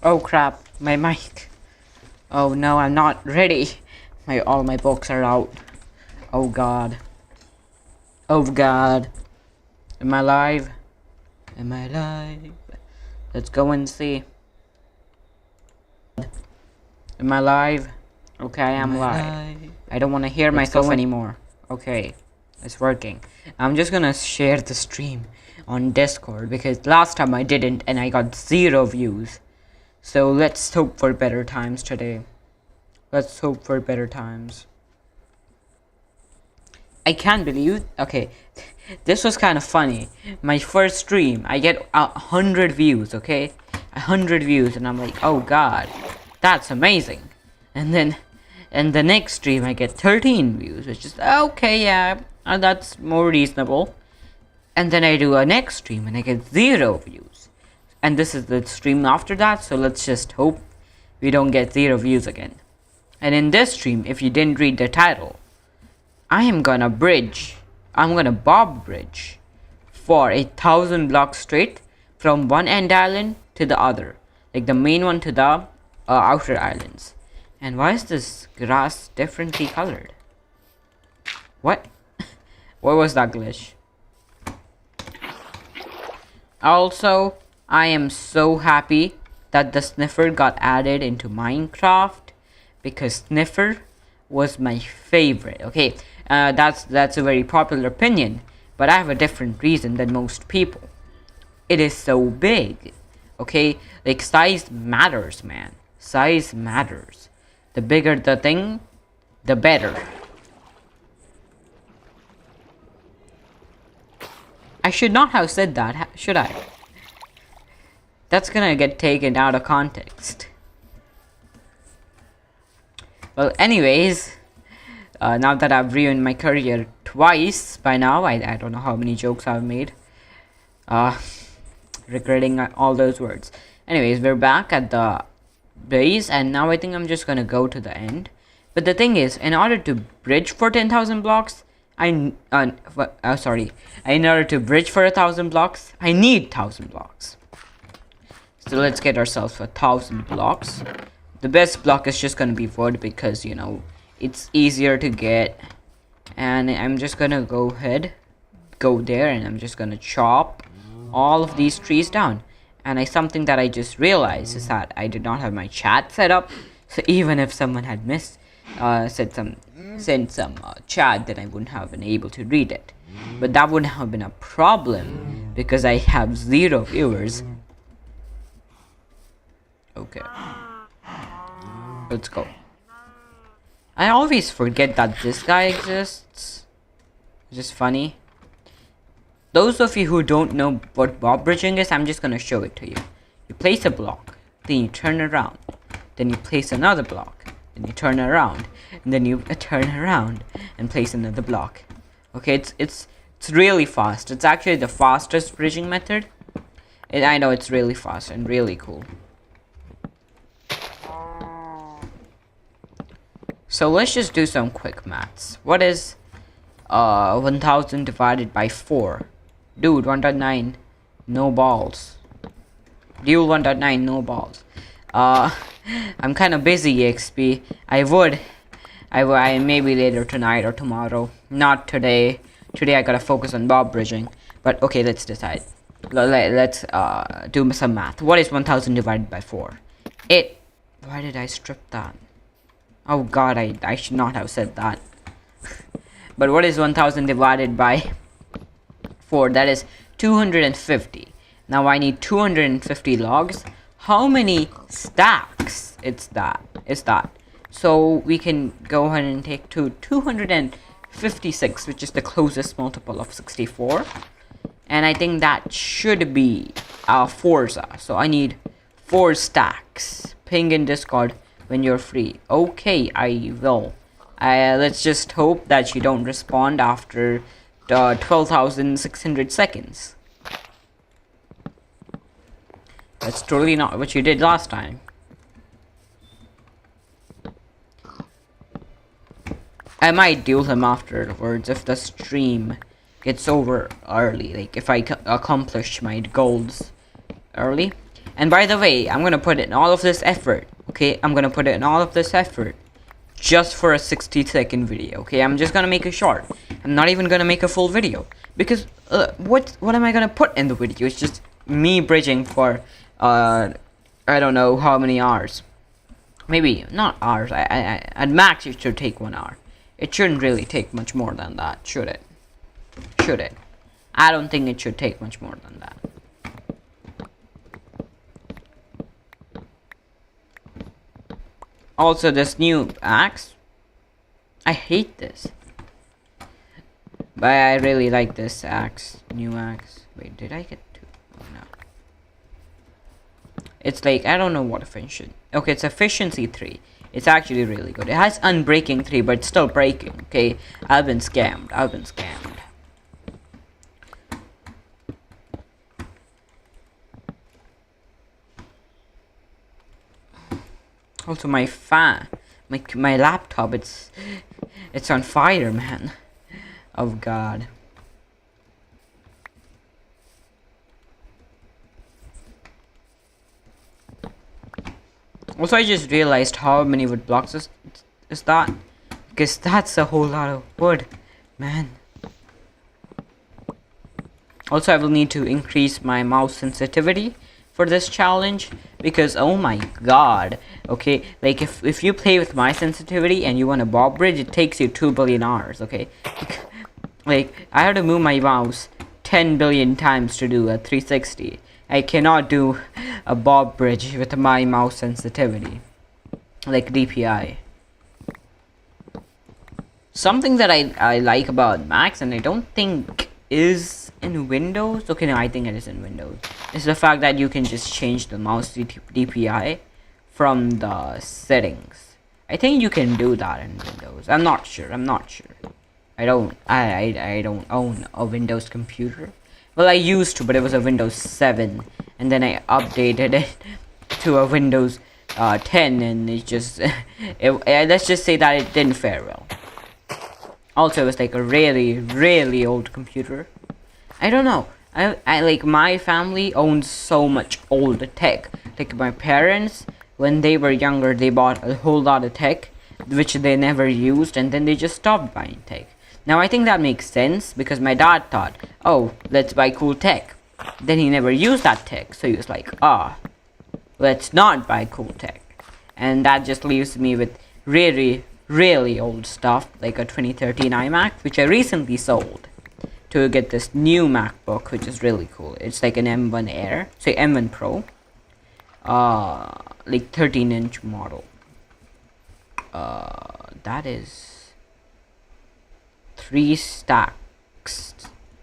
Oh crap, my mic. Oh no, I'm not ready. All my books are out. Oh god. Oh god. Am I live? Am I live? Let's go and see. Am I live? Okay, I am live. I don't want to hear myself anymore. Okay, it's working. I'm just gonna share the stream on Discord because last time I didn't and I got 0 views. So let's hope for better times today. Let's hope for better times. I can't believe. Okay, this was kind of funny. My first stream, I get 100 views. Okay, 100 views, and I'm like, oh god, that's amazing. And then, the next stream, I get 13 views, which is okay. Yeah, that's more reasonable. And then I do a next stream, and I get 0 views. And this is the stream after that. So let's just hope we don't get 0 views again. And in this stream, if you didn't read the title, I am gonna bridge. I'm gonna bob bridge for 1,000 blocks straight from one end island to the other, like the main one to the outer islands. And why is this grass differently colored? What? What was that glitch? Also, I am so happy that the sniffer got added into Minecraft because sniffer was my favorite. Okay, that's a very popular opinion, but I have a different reason than most people. It is so big. Okay, like size matters, man. Size matters. The bigger the thing, the better. I should not have said that, should I? That's gonna get taken out of context. Well, anyways, now that I've ruined my career twice by now, I don't know how many jokes I've made. Regretting all those words. Anyways, we're back at the base, and now I think I'm just gonna go to the end. But the thing is, in order to bridge for 10,000 blocks, in order to bridge for 1,000 blocks, I need 1,000 blocks. So let's get ourselves 1,000 blocks. The best block is just gonna be wood because, you know, it's easier to get. And I'm just gonna go there, and I'm just gonna chop all of these trees down. And something that I just realized is that I did not have my chat set up. So even if someone had sent some chat, then I wouldn't have been able to read it. But that wouldn't have been a problem because I have 0 viewers. Okay, let's go. I always forget that this guy exists. It's just funny. Those of you who don't know what bob bridging is, I'm just gonna show it to you. You place a block, then you turn around, then you place another block, then you turn around, and then you turn around and place another block. Okay, it's really fast. It's actually the fastest bridging method. I know it's really fast and really cool. So let's just do some quick maths. What is 1,000 divided by 4? Dude, 1.9, no balls. Dude, 1.9, no balls. I'm kind of busy, EXP. I maybe later tonight or tomorrow. Not today. Today I gotta focus on bob bridging. But okay, let's decide. Let's do some math. What is 1,000 divided by 4? Why did I strip that? Oh god, I should not have said that. But what is 1,000 divided by 4? That is 250. Now I need 250 logs. How many stacks is that? So we can go ahead and take 256, which is the closest multiple of 64. And I think that should be Forza. So I need 4 stacks. Ping in Discord when you're free. Okay, I will. Let's just hope that you don't respond after 12,600 seconds. That's totally not what you did last time. I might duel him afterwards if the stream gets over early. Like if I accomplish my goals early. And by the way, I'm gonna put in all of this effort. Okay, I'm gonna put in all of this effort just for a 60-second video. Okay, I'm just gonna make a short. I'm not even gonna make a full video because what am I gonna put in the video? It's just me bridging for I don't know how many hours. Maybe not hours. At max it should take 1 hour. It shouldn't really take much more than that, should it? Should it? I don't think it should take much more than that. Also, this new axe, I hate this, but I really like this axe, new axe. Wait, did I get two? Oh, no. It's like, I don't know what efficiency. Okay, it's efficiency 3. It's actually really good. It has unbreaking 3, but it's still breaking. Okay, I've been scammed. I've been scammed. Also, my my laptop, it's on fire, man. Oh God. Also, I just realized how many wood blocks is that, because that's a whole lot of wood, man. Also, I will need to increase my mouse sensitivity for this challenge, because oh my God, okay, like if you play with my sensitivity and you want a bob bridge, it takes you 2 billion hours. Okay, like I have to move my mouse 10 billion times to do a 360. I cannot do a bob bridge with my mouse sensitivity, like DPI. Something that I like about Macs, and I don't think is in Windows. Okay, no, I think it is in Windows. Is the fact that you can just change the mouse DPI from the settings. I think you can do that in Windows. I'm not sure. I don't own a Windows computer. Well, I used to, but it was a Windows 7, and then I updated it to a Windows 10, and it just let's just say that it didn't fare well. Also, it was like a really old computer. I don't know. I like, my family owns so much old tech. Like my parents, when they were younger, they bought a whole lot of tech which they never used, and then they just stopped buying tech. Now I think that makes sense, because my dad thought, oh, let's buy cool tech. Then he never used that tech, so he was like, let's not buy cool tech. And that just leaves me with really old stuff, like a 2013 iMac, which I recently sold to get this new MacBook, which is really cool. It's like an M1 Air, say M1 Pro, like 13-inch model. That is 3 stacks.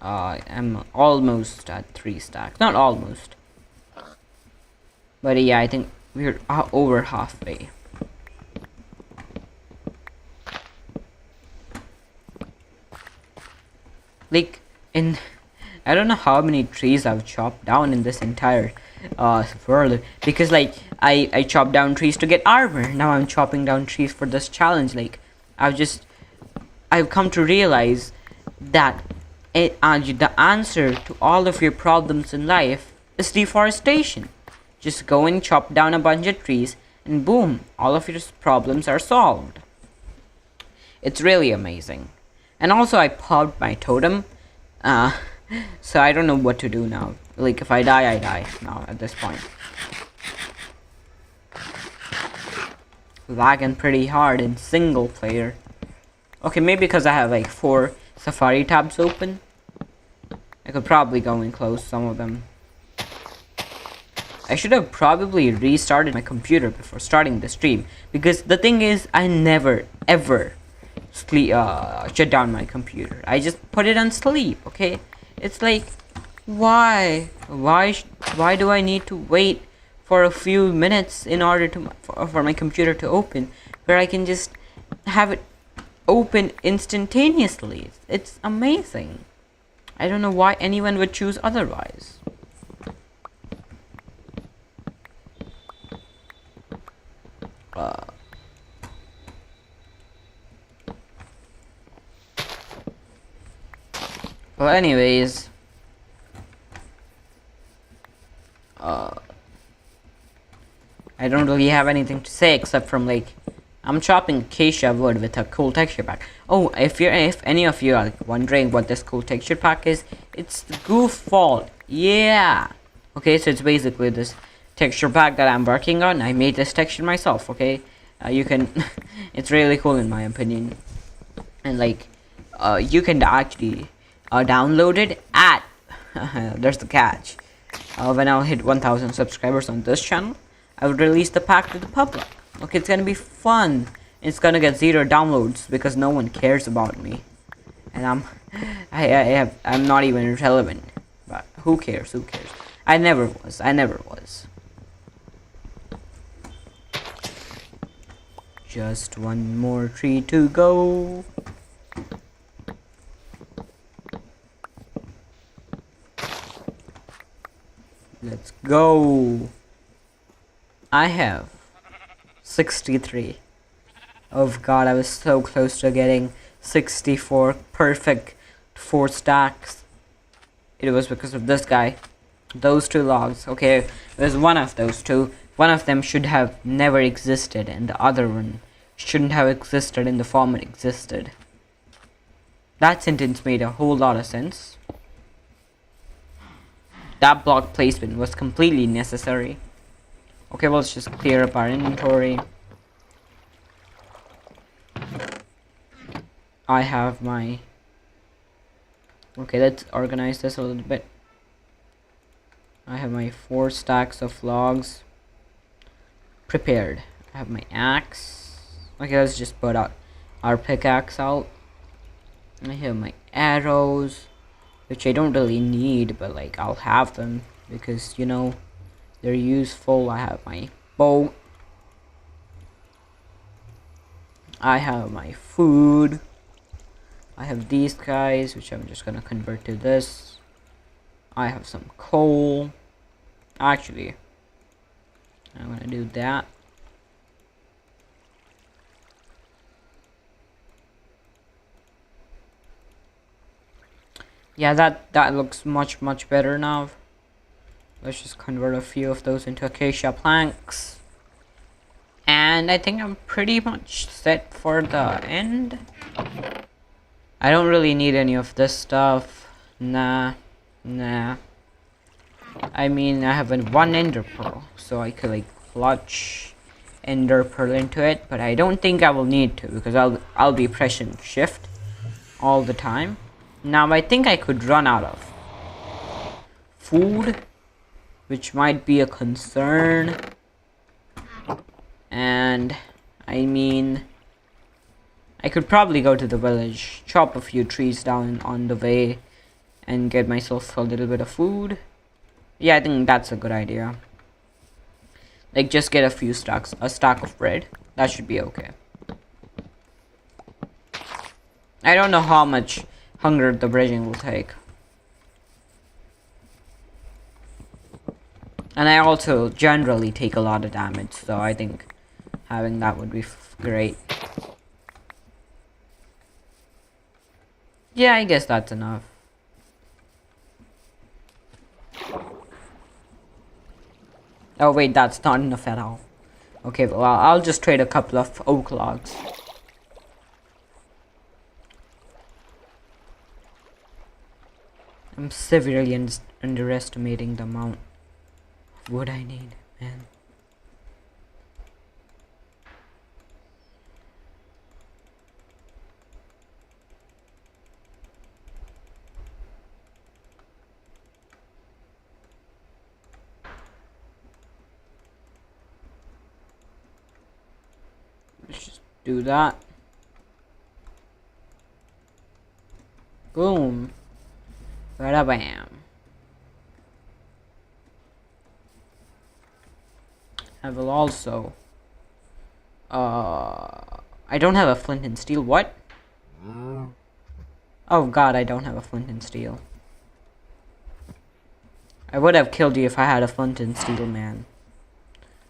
I'm almost at 3 stacks. Not almost, but yeah, I think we're over halfway. Like, I don't know how many trees I've chopped down in this entire world, because like I chopped down trees to get armor. Now I'm chopping down trees for this challenge. Like, I've come to realize that the answer to all of your problems in life is deforestation. Just go and chop down a bunch of trees, and boom, all of your problems are solved. It's really amazing. And also, I popped my totem, so I don't know what to do now. Like, if I die, I die now at this point. Lagging pretty hard in single player. Okay, maybe because I have like 4 Safari tabs open. I could probably go and close some of them. I should have probably restarted my computer before starting the stream, because the thing is, I never ever shut down my computer. I just put it on sleep. Okay, it's like, why do I need to wait for a few minutes in order to for my computer to open, where I can just have it open instantaneously? It's amazing. I don't know why anyone would choose otherwise. Well, anyways, I don't really have anything to say except from like, I'm chopping acacia wood with a cool texture pack. Oh, if any of you are like, wondering what this cool texture pack is, it's the Goof Fault. Yeah. Okay, so it's basically this texture pack that I'm working on. I made this texture myself. Okay, you can. It's really cool in my opinion, and like, you can actually download it at. There's the catch. When I'll hit 1,000 subscribers on this channel, I will release the pack to the public. Okay, it's gonna be fun. It's gonna get 0 downloads because no one cares about me, and I'm not even relevant. But who cares? Who cares? I never was. I never was. Just one more tree to go. Let's go. I have 63. Oh god, I was so close to getting 64 perfect 4 stacks. It was because of this guy. Those 2 logs. Okay, there's one of those 2. One of them should have never existed, and the other one shouldn't have existed in the form it existed. That sentence made a whole lot of sense. That block placement was completely necessary. Okay, well, let's just clear up our inventory. I have my... Okay, let's organize this a little bit. I have my 4 stacks of logs prepared. I have my axe. Okay, let's just put out our pickaxe out. I have my arrows, which I don't really need, but like I'll have them because, you know, they're useful. I have my bow. I have my food. I have these guys, which I'm just gonna convert to this. I have some coal. Actually, I'm gonna do that. Yeah, that looks much better now. Let's just convert a few of those into acacia planks. And I think I'm pretty much set for the end. I don't really need any of this stuff. Nah. I mean, I have one ender pearl, so I could like clutch ender pearl into it, but I don't think I will need to because I'll be pressing shift all the time. Now I think I could run out of food, which might be a concern. And I mean, I could probably go to the village, chop a few trees down on the way, and get myself a little bit of food. Yeah, I think that's a good idea. Like, just get a stack of bread. That should be okay. I don't know how much hunger the bridging will take. And I also generally take a lot of damage, so I think having that would be great. Yeah, I guess that's enough. Oh wait, that's not enough at all. Okay, well, I'll just trade a couple of oak logs. I'm severely underestimating the amount of wood I need, man. Let's just do that. Boom. Bada bam. I will also I don't have a flint and steel. What? Oh god, I don't have a flint and steel. I would have killed you if I had a flint and steel, man.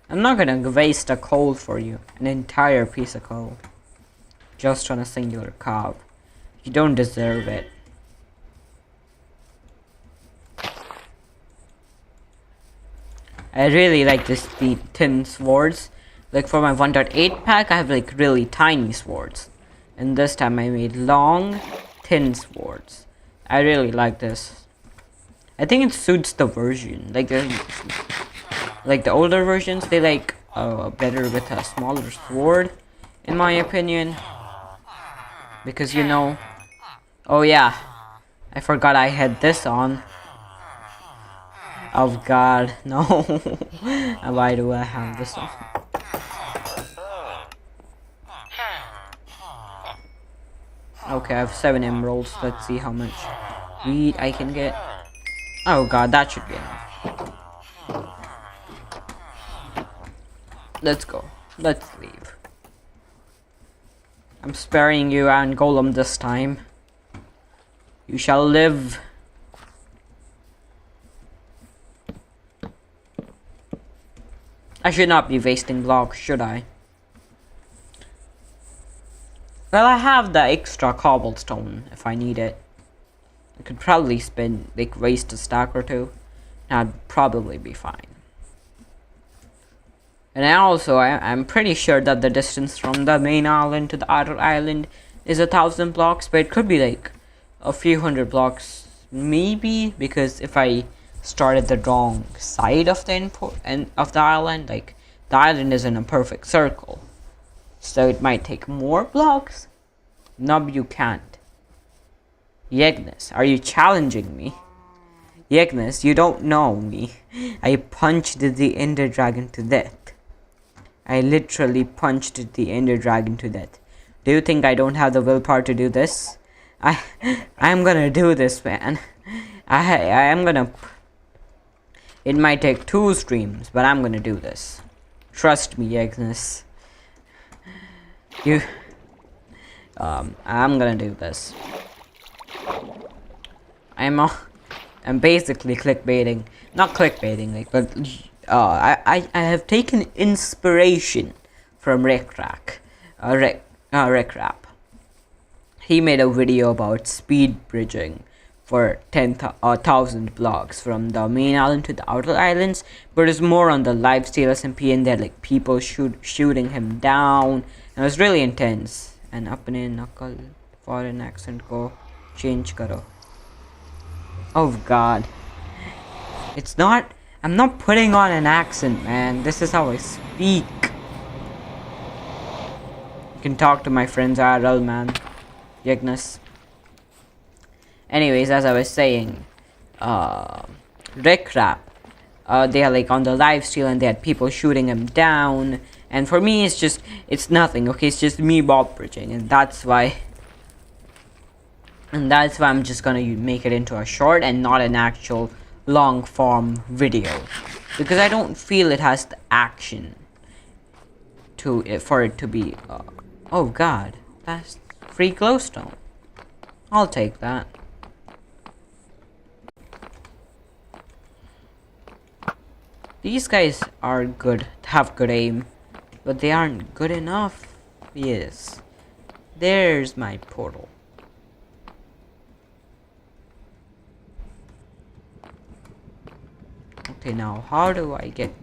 I'm not gonna waste a coal for you. An entire piece of coal. Just on a singular cob. You don't deserve it. I really like this thin swords. Like for my 1.8 pack, I have like really tiny swords. And this time I made long, thin swords. I really like this. I think it suits the version. Like the older versions, they like better with a smaller sword, in my opinion. Because you know, oh yeah, I forgot I had this on. Oh god, no. Why do I have this on? Okay, I have 7 emeralds. Let's see how much wheat I can get. Oh god, that should be enough. Let's go. Let's leave. I'm sparing you and Golem this time. You shall live. I should not be wasting blocks, should I? Well, I have the extra cobblestone if I need it. I could probably spend, like, waste a stack or two. And I'd probably be fine. And I'm pretty sure that the distance from the main island to the outer island is 1,000 blocks, but it could be like a few hundred blocks, maybe, because if I started the wrong side of the of the island, like the island is in a perfect circle, so it might take more blocks. No, you can't. Yegnes, are you challenging me? Yegnes, you don't know me. I punched the Ender Dragon to death. I literally punched the Ender Dragon to death. Do you think I don't have the willpower to do this? I'm gonna do this, man. I am gonna. It might take 2 streams, but I'm gonna do this. Trust me, Agnes. I'm gonna do this. I'm basically clickbaiting. Not clickbaiting, like, but I have taken inspiration from Hermitcraft. He made a video about speed bridging for 10,000 blocks from the main island to the outer islands, but it's more on the Lifesteal SMP, and there like people shooting him down, and it was really intense. And apne nakal foreign accent ko change karo. Oh god, it's not. I'm not putting on an accent, man. This is how I speak. You can talk to my friends IRL, man. Yegnes. Anyways, as I was saying, Hermitcraft, they are like on the lifesteal and they had people shooting him down. And for me, it's nothing, okay? It's just me bob bridging, and that's why I'm just gonna make it into a short and not an actual long form video, because I don't feel it has the action for it to be. Oh god, that's free glowstone. I'll take that. These guys are good, have good aim, but they aren't good enough. Yes, there's my portal. Okay, now how do I get?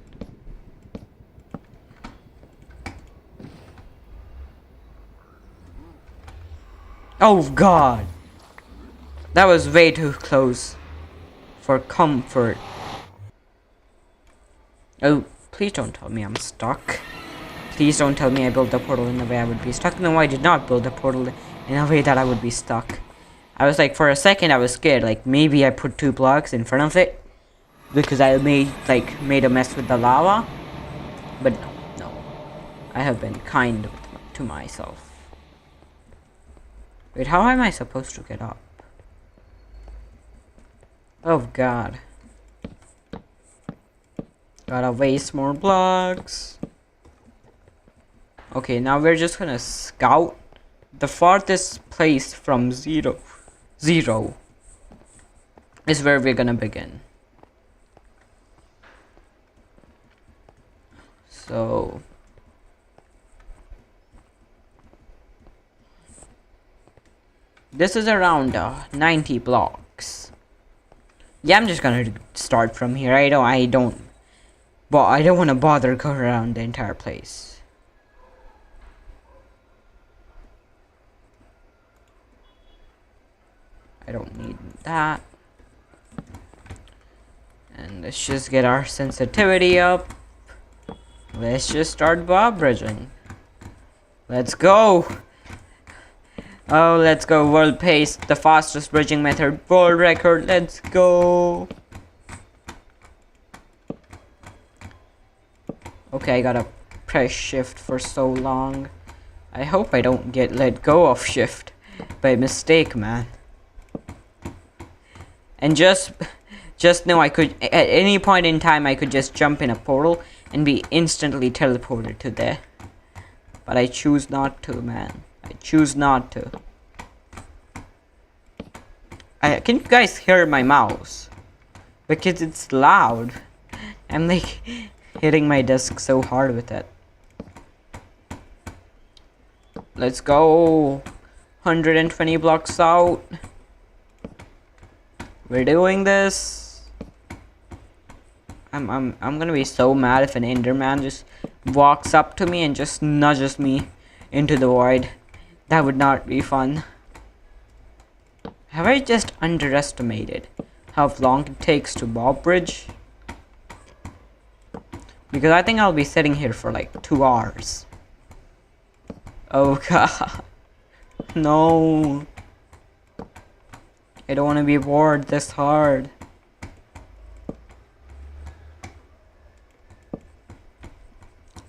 Oh god, that was way too close for comfort. Oh, please don't tell me I'm stuck. Please don't tell me I built the portal in the way I would be stuck. No, I did not build the portal in a way that I would be stuck. I was like, for a second I was scared, like maybe I put 2 blocks in front of it because I made a mess with the lava. But no. I have been kind to myself. Wait, how am I supposed to get up? Oh god. Gotta waste more blocks. Okay, now we're just gonna scout the farthest place from zero is where we're gonna begin. So this is around 90 blocks. Yeah, I'm just gonna start from here. I don't But I don't want to bother going around the entire place. I don't need that. And let's just get our sensitivity up. Let's just start bob bridging. Let's go. Oh, let's go. World pace, the fastest bridging method, world record. Let's go. Okay, I gotta press shift for so long. I hope I don't get let go of shift by mistake, man. And just know I could, at any point in time, I could just jump in a portal and be instantly teleported to there. But I choose not to, man. I choose not to. Can you guys hear my mouse? Because it's loud. I'm like hitting my desk so hard with it. Let's go. 120 blocks out. We're doing this. I'm gonna be so mad if an Enderman just walks up to me and just nudges me into the void. That would not be fun. Have I just underestimated how long it takes to bob bridge? Because I think I'll be sitting here for like 2 hours. Oh god. No. I don't want to be bored this hard.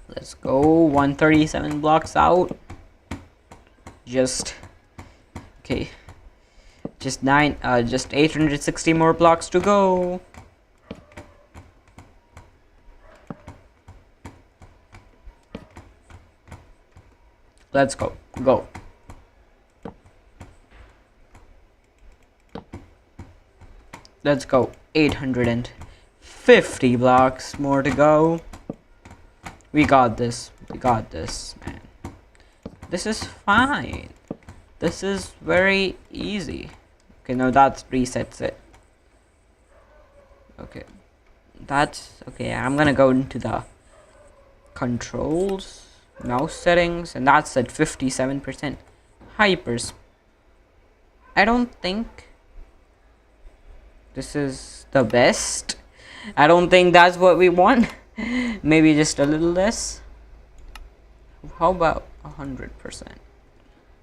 Let's go. 137 blocks out. Just okay. Just 860 more blocks to go. Let's go. Go. Let's go. 850 blocks more to go. We got this. We got this, man. This is fine. This is very easy. Okay, no, that resets it. Okay. That's okay. I'm gonna go into the controls, mouse settings, and that's at 57%. Hypers. I don't think this is the best. I don't think that's what we want. Maybe just a little less. How about 100%?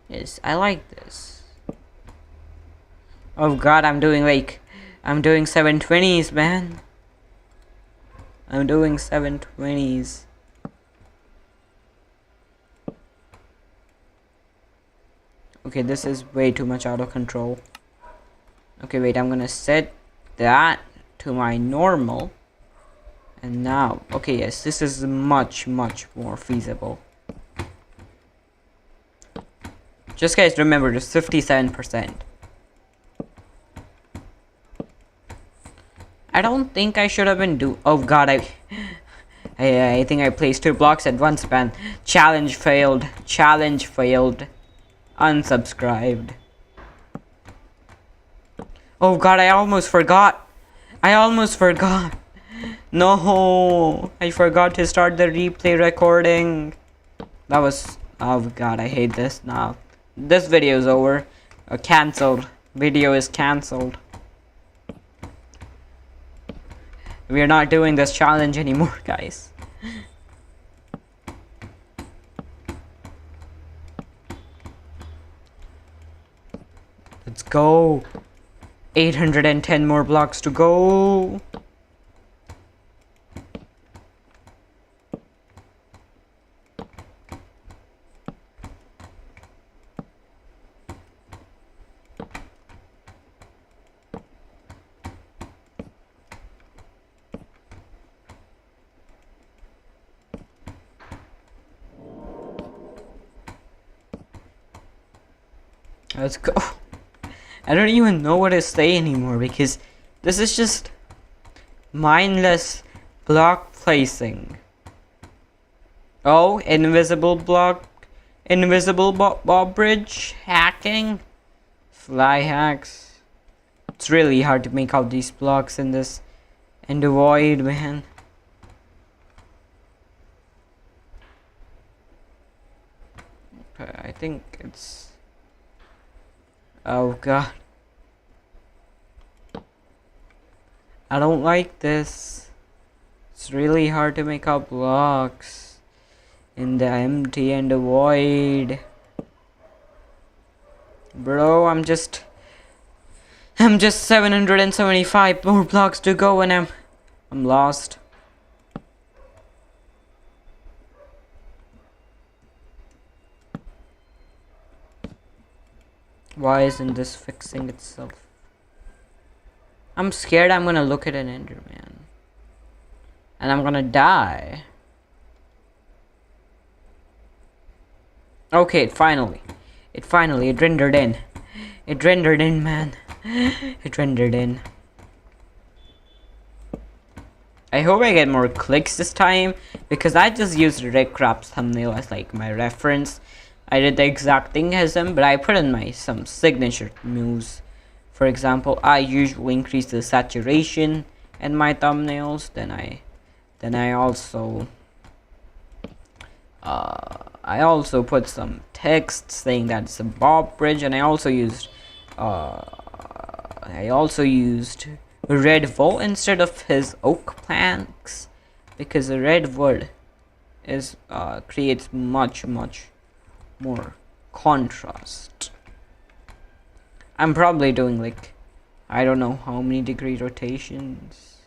Yes, I like this. Oh god, I'm doing 720s, man. I'm doing 720s. Okay, this is way too much out of control. Okay, wait, I'm gonna set that to my normal. And now, okay, yes, this is much more feasible. Just guys remember, just 57%. I don't think I should have been oh god, I think I placed 2 blocks at once, man. Challenge failed. Challenge failed. Unsubscribed. Oh god, I almost forgot. No, I forgot to start the replay recording. That was, oh god, I hate this now. This video is over. Cancelled. Video is cancelled. We are not doing this challenge anymore, guys. Let's go. 810 more blocks to go. Let's go. I don't even know what to say anymore because this is just mindless block placing. Oh, invisible block, invisible bob bridge, hacking, fly hacks. It's really hard to make out these blocks in the void, man. I think it's... Oh god. I don't like this. It's really hard to make out blocks in the empty and the void. Bro, I'm just 775 more blocks to go and I'm lost. Why isn't this fixing itself? I'm scared I'm gonna look at an Enderman and I'm gonna die. Okay, it finally rendered in. It rendered in, man. It rendered in. I hope I get more clicks this time, because I just used Hermitcraft's thumbnail as like my reference. I did the exact thing as him, but I put in my some signature moves. For example, I usually increase the saturation in my thumbnails. Then I also put some text saying that it's a Bob bridge, and I also used red wool instead of his oak planks, because the red wood is creates much more contrast. I'm probably doing like I don't know how many degree rotations.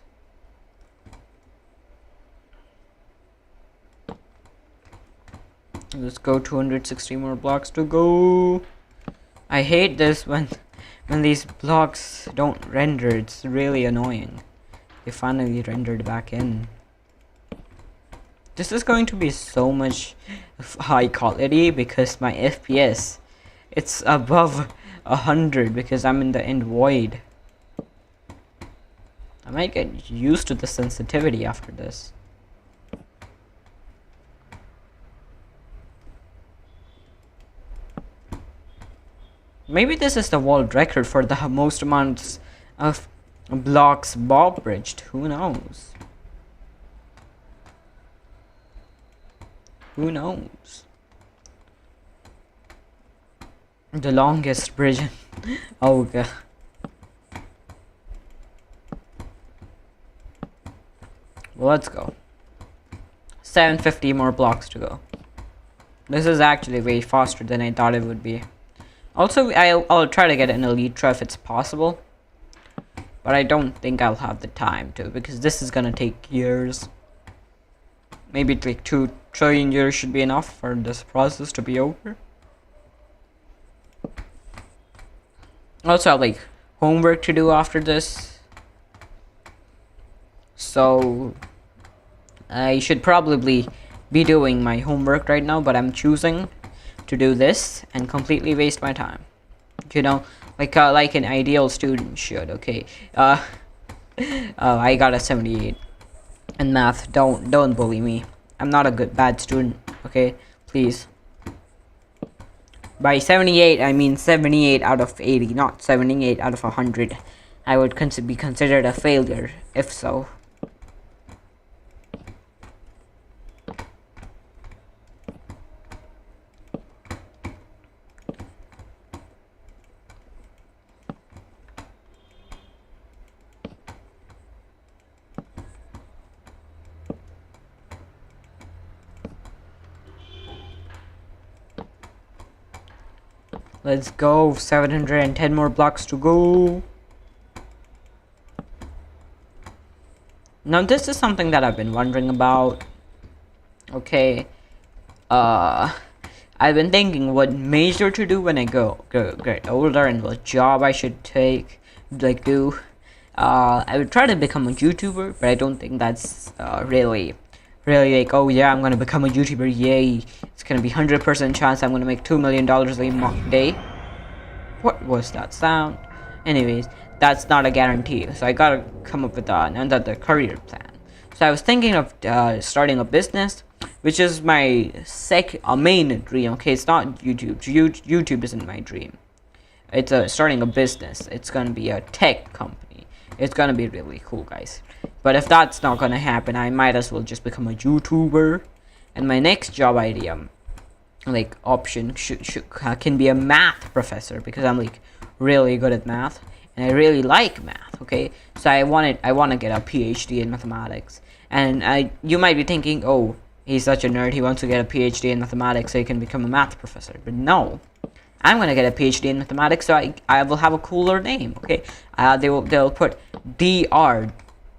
Let's go. 260 more blocks to go. I hate this when these blocks don't render. It's really annoying. They finally rendered back in. This is going to be so much high quality because my FPS, it's above 100 because I'm in the end void. I might get used to the sensitivity after this. Maybe this is the world record for the most amounts of blocks Bob bridged. Who knows? Who knows? The longest bridge. Oh god. Well, let's go. 750 more blocks to go. This is actually way faster than I thought it would be. Also, I'll try to get an elytra if it's possible, but I don't think I'll have the time to, because this is gonna take years. Maybe like 2 trillion years should be enough for this process to be over. Also, I have like homework to do after this, so I should probably be doing my homework right now, but I'm choosing to do this and completely waste my time, you know, like an ideal student should. Okay, I got a 78 in math. Don't bully me. I'm not a bad student. Okay, please. By 78 I mean 78 out of 80, not 78 out of 100. I would be considered a failure if so. Let's go. 710 more blocks to go. Now this is something that I've been wondering about. Okay, I've been thinking what major to do when I get older, and what job I should take, like do. I would try to become a YouTuber, but I don't think that's really like, oh yeah, I'm gonna become a YouTuber, yay, it's gonna be 100% chance I'm gonna make $2 million a day. What was that sound? Anyways, that's not a guarantee, so I gotta come up with another career plan. So I was thinking of starting a business, which is my main dream. Okay, it's not YouTube. YouTube isn't my dream. It's starting a business. It's gonna be a tech company. It's gonna be really cool, guys. But if that's not gonna happen, I might as well just become a YouTuber. And my next job idea, like option can be a math professor, because I'm like really good at math and I really like math. Okay, so I want to get a PhD in mathematics. And you might be thinking, oh, he's such a nerd, he wants to get a PhD in mathematics so he can become a math professor. But no, I'm gonna get a PhD in mathematics, so I will have a cooler name. Okay, they'll put Dr.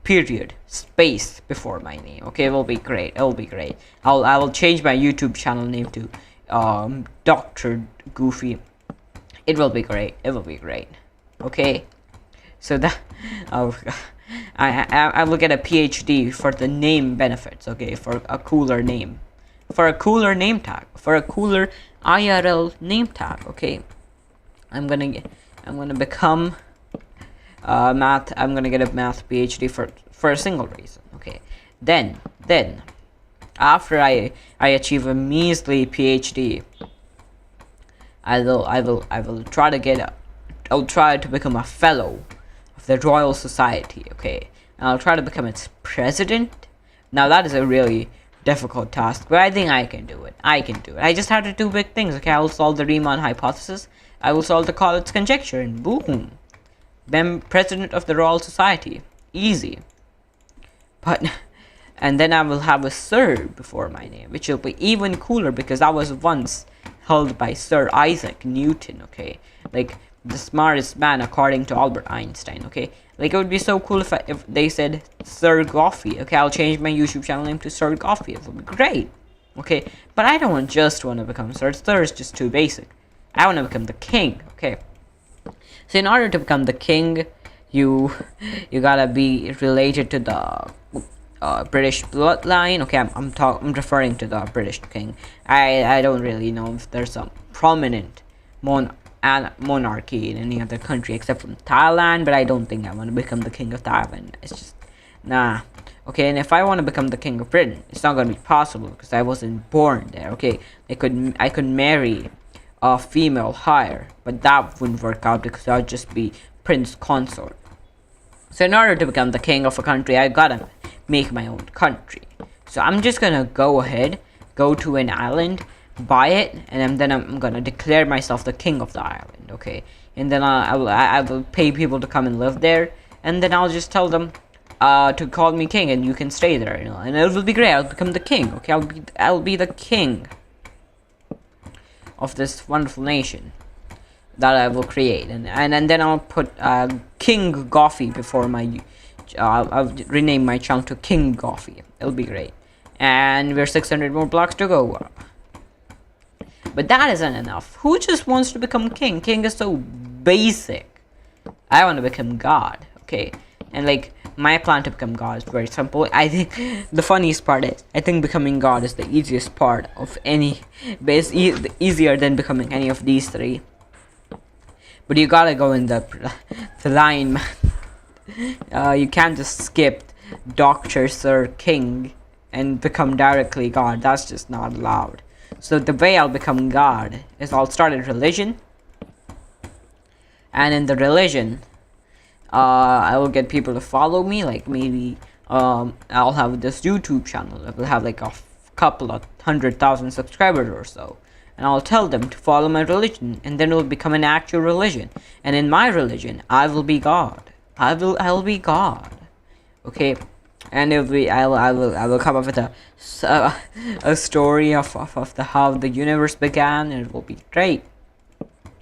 period space before my name. Okay, it will be great. It will be great. I will change my YouTube channel name to Dr. Goofy. It will be great. It will be great. Okay, so that I will get a PhD for the name benefits. Okay, for a cooler name, for a cooler name tag, for a cooler IRL name tag. Okay, I'm gonna become math. I'm gonna get a math PhD for a single reason. Okay, then after I achieve a measly PhD, I will try to get I'll try to become a fellow of the Royal Society. Okay, and I'll try to become its president. Now that is a really difficult task, but I think I can do it. I can do it. I just have to do big things. Okay, I will solve the Riemann hypothesis. I will solve the Collett's conjecture, and boom, I'm president of the Royal Society. Easy. But and then I will have a Sir before my name, which will be even cooler, because I was once held by Sir Isaac Newton. Okay, like the smartest man according to Albert Einstein. Okay, like it would be so cool if they said Sir Goffy. Okay, I'll change my YouTube channel name to Sir Goffy. It would be great. Okay, but I don't just want to become Sir. Sir is just too basic. I want to become the king. Okay, so in order to become the king, you gotta be related to the British bloodline. Okay, I'm referring to the British king. I don't really know if there's some prominent monarchy in any other country except from Thailand, but I don't think I want to become the king of Thailand. It's just nah. Okay, and if I want to become the king of Britain, it's not gonna be possible because I wasn't born there. Okay, I could marry a female hire, but that wouldn't work out because I'd just be prince consort. So in order to become the king of a country, I gotta make my own country. So I'm just gonna go to an island, buy it, and then I'm gonna declare myself the king of the island. Okay, and then I will pay people to come and live there, and then I'll just tell them to call me king, and you can stay there, and it will be great. I'll become the king. Okay, I'll be the king of this wonderful nation that I will create, and then I'll put King Goffy before my I'll rename my channel to King Goffy. It'll be great. And we're 600 more blocks to go. But that isn't enough. Who just wants to become king? King is so basic. I want to become God. Okay, and like my plan to become God is very simple. I think the funniest part is I think becoming God is the easiest part of any, but it's easier than becoming any of these three. But you gotta go in the line. You can't just skip Dr. Sir King and become directly God. That's just not allowed. So the way I'll become God is I'll start a religion, and in the religion, I will get people to follow me. Like maybe I'll have this YouTube channel. It will have like a couple of 100,000 subscribers or so. And I'll tell them to follow my religion, and then it will become an actual religion. And in my religion, I will be God. I'll be God. Okay, and I will come up with a story of how the universe began, and it will be great.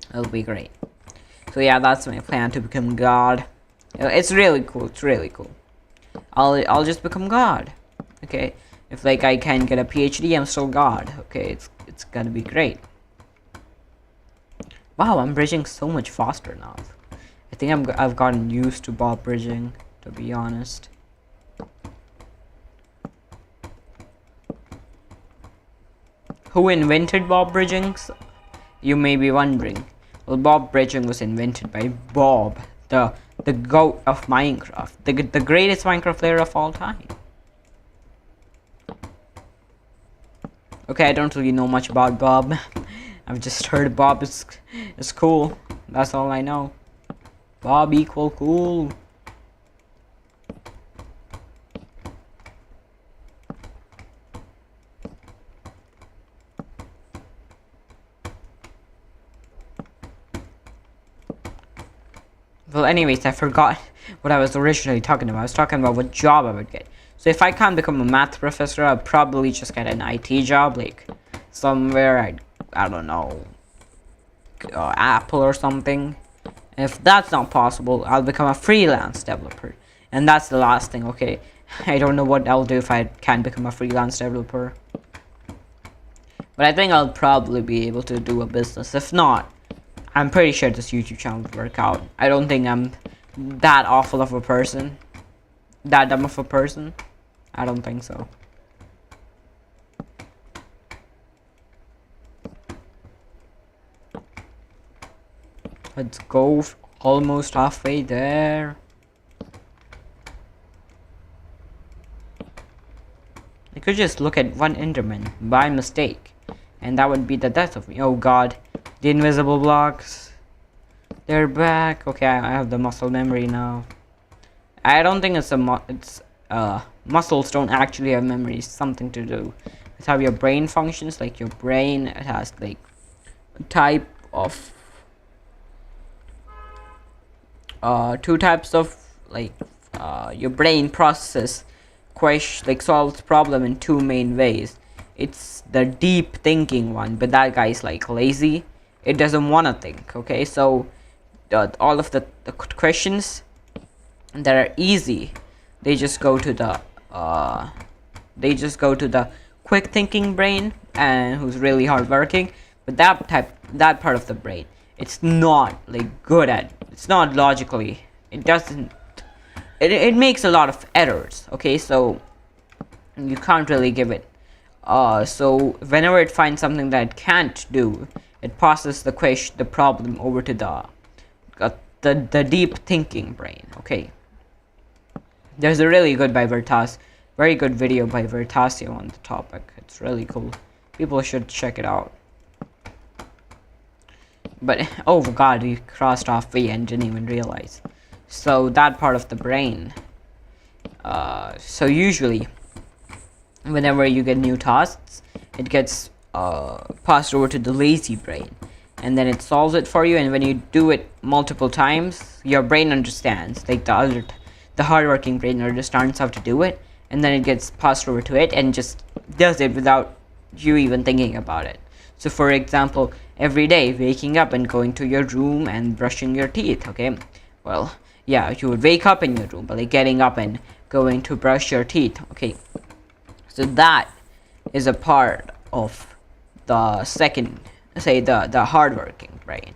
It'll be great. So yeah, that's my plan to become God. It's really cool. It's really cool. I'll just become God. Okay, if like I can get a PhD, I'm still God. Okay, it's gonna be great. Wow, I'm bridging so much faster now. I think I've gotten used to bob bridging, to be honest. Who invented bob bridging? You may be wondering. Well, bob bridging was invented by Bob, the goat of Minecraft, the greatest Minecraft player of all time. Okay, I don't really know much about Bob. I've just heard Bob is cool. That's all I know. Bob equal cool. Well, anyways, I forgot what I was originally talking about. I was talking about what job I would get. So if I can't become a math professor, I'll probably just get an IT job, like somewhere, I don't know, Apple or something. If that's not possible, I'll become a freelance developer. And that's the last thing, okay? I don't know what I'll do if I can't become a freelance developer. But I think I'll probably be able to do a business. If not, I'm pretty sure this YouTube channel will work out. I don't think I'm that awful of a person. That dumb of a person. I don't think so. Let's go almost halfway there. I could just look at one Enderman by mistake, and that would be the death of me. Oh god, the invisible blocks. They're back. Okay, I have the muscle memory now. I don't think it's muscles don't actually have memory. It's something to do with how your brain functions. Like your brain, it has like a type of two types of like your brain processes solves problem in two main ways. It's the deep thinking one, but that guy's like lazy. It doesn't want to think. Okay, so all of the questions that are easy, they just go to the quick thinking brain, and who's really hardworking. But that part of the brain, it's not like good at. It's not logically. It doesn't. It makes a lot of errors. Okay, so you can't really give it. So whenever it finds something that it can't do, it passes the problem over to the deep thinking brain. Okay. There's a very good video by Vertasio on the topic. It's really cool. People should check it out. But oh god, we crossed off V and didn't even realize. So that part of the brain. So usually, whenever you get new tasks, it gets passed over to the lazy brain, and then it solves it for you. And when you do it multiple times, your brain understands. Like the hardworking brain understands how to do it, and then it gets passed over to it and just does it without you even thinking about it. So for example, every day waking up and going to your room and brushing your teeth. Okay, well, yeah, you would wake up in your room, but like getting up and going to brush your teeth. Okay, so that is a part of the second, say the hardworking brain.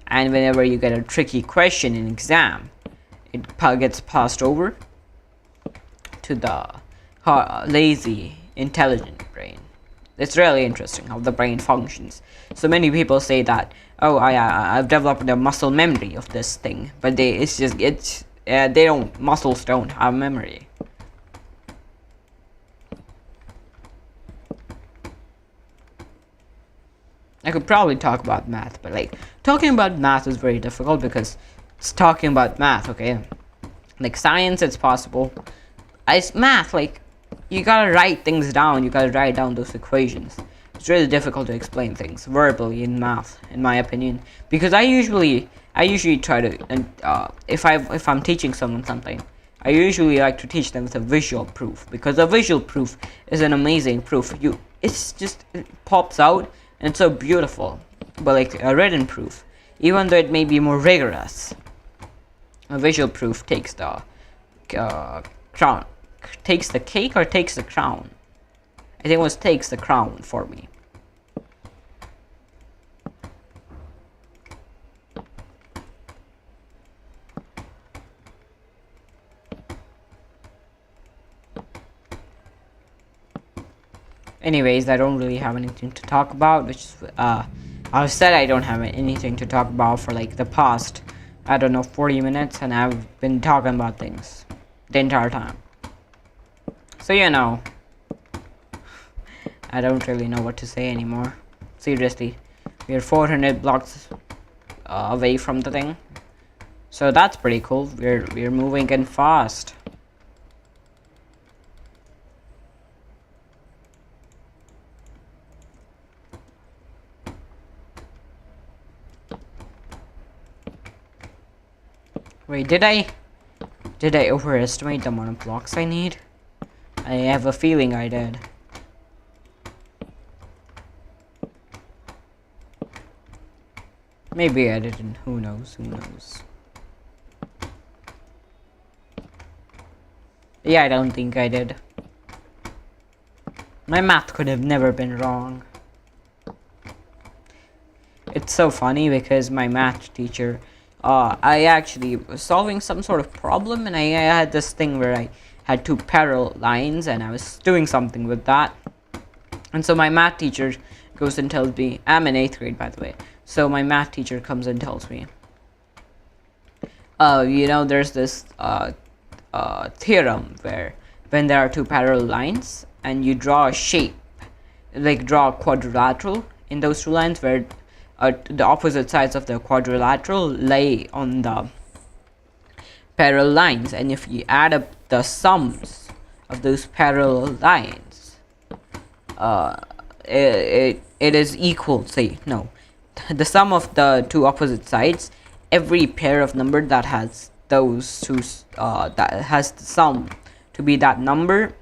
And whenever you get a tricky question in exam, it gets passed over to the lazy, intelligent brain. It's really interesting how the brain functions. So many people say that, oh, I've developed a muscle memory of this thing, but muscles don't have memory. I could probably talk about math, but like talking about math is very difficult because it's talking about math. Okay, like science, it's possible. Math, like you gotta write things down. You gotta write down those equations. It's really difficult to explain things verbally in math, in my opinion, because I usually try to, if I'm teaching someone something, I usually like to teach them with a visual proof, because a visual proof is an amazing proof. It pops out and it's so beautiful. But like a written proof, even though it may be more rigorous, a visual proof takes the crown. Takes the cake or takes the crown? I think it was takes the crown for me. Anyways, I don't really have anything to talk about, which is, I've said I don't have anything to talk about for like the past, I don't know, 40 minutes, and I've been talking about things the entire time. So you know, I don't really know what to say anymore. Seriously, we're 400 blocks away from the thing, so that's pretty cool. We're moving in fast. Wait, did I overestimate the amount of blocks I need? I have a feeling I did. Maybe I didn't. Who knows? Who knows? Yeah, I don't think I did. My math could have never been wrong. It's so funny because my math teacher, I actually was solving some sort of problem, and I had this thing where I had two parallel lines and I was doing something with that. And so my math teacher goes and tells me, I'm in 8th grade by the way, so my math teacher comes and tells me, you know, there's this theorem where when there are two parallel lines and you draw a shape, like draw a quadrilateral in those two lines where the opposite sides of the quadrilateral lay on the parallel lines, and if you add up the sums of those parallel lines, it is equal. Say no, the sum of the two opposite sides, every pair of number that has those two that has the sum to be that number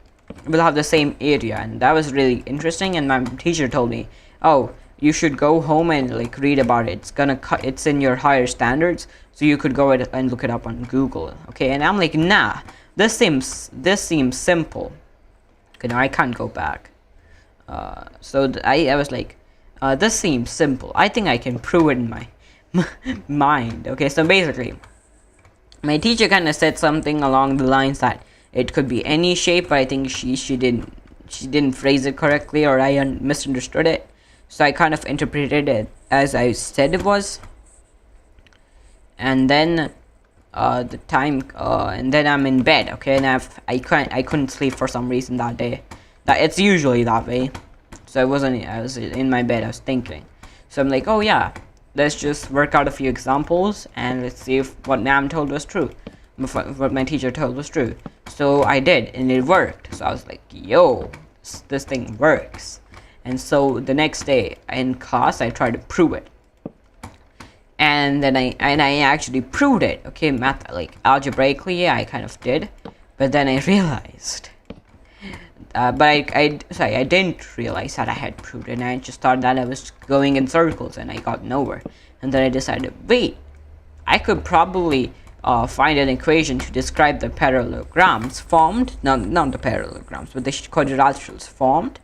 will have the same area. And that was really interesting, and my teacher told me, oh, you should go home and like read about it. It's in your higher standards, so you could go and look it up on Google. Okay, and I'm like, nah, this seems simple. Okay, now I can't go back. So I was like, this seems simple. I think I can prove it in my mind. Okay, so basically, my teacher kind of said something along the lines that it could be any shape, but I think she didn't phrase it correctly, or I misunderstood it. So I kind of interpreted it as I said it was. And then and then I'm in bed, okay, and I couldn't sleep for some reason that day. That it's usually that way. So I was in my bed, I was thinking. So I'm like, oh yeah, let's just work out a few examples and let's see if what ma'am told was true. What my teacher told was true. So I did, and it worked. So I was like, yo, this thing works. And so the next day in class, I tried to prove it, and then I actually proved it. Okay, math, like algebraically, I kind of did, but then I realized, but I didn't realize that I had proved it, and I just thought that I was going in circles, and I got nowhere. And then I decided, wait, I could probably find an equation to describe the parallelograms formed, not the parallelograms, but the quadrilaterals formed.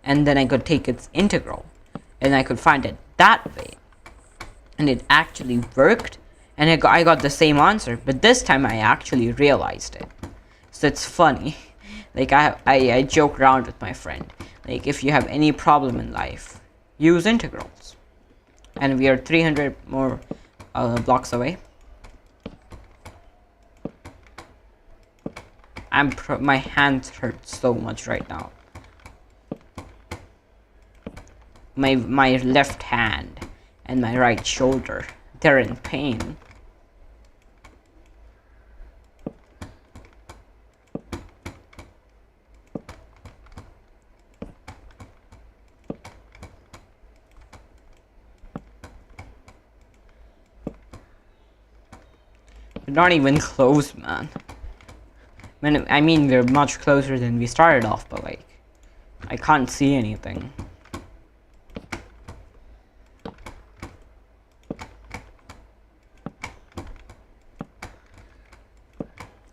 And then I could take its integral, and I could find it that way, and it actually worked, and I got the same answer, but this time I actually realized it. So it's funny. Like I joke around with my friend, like, if you have any problem in life, use integrals. And we are 300 more blocks away. My hands hurt so much right now. My left hand and my right shoulder, they're in pain. We're not even close, man. I mean, we're much closer than we started off, but like, I can't see anything.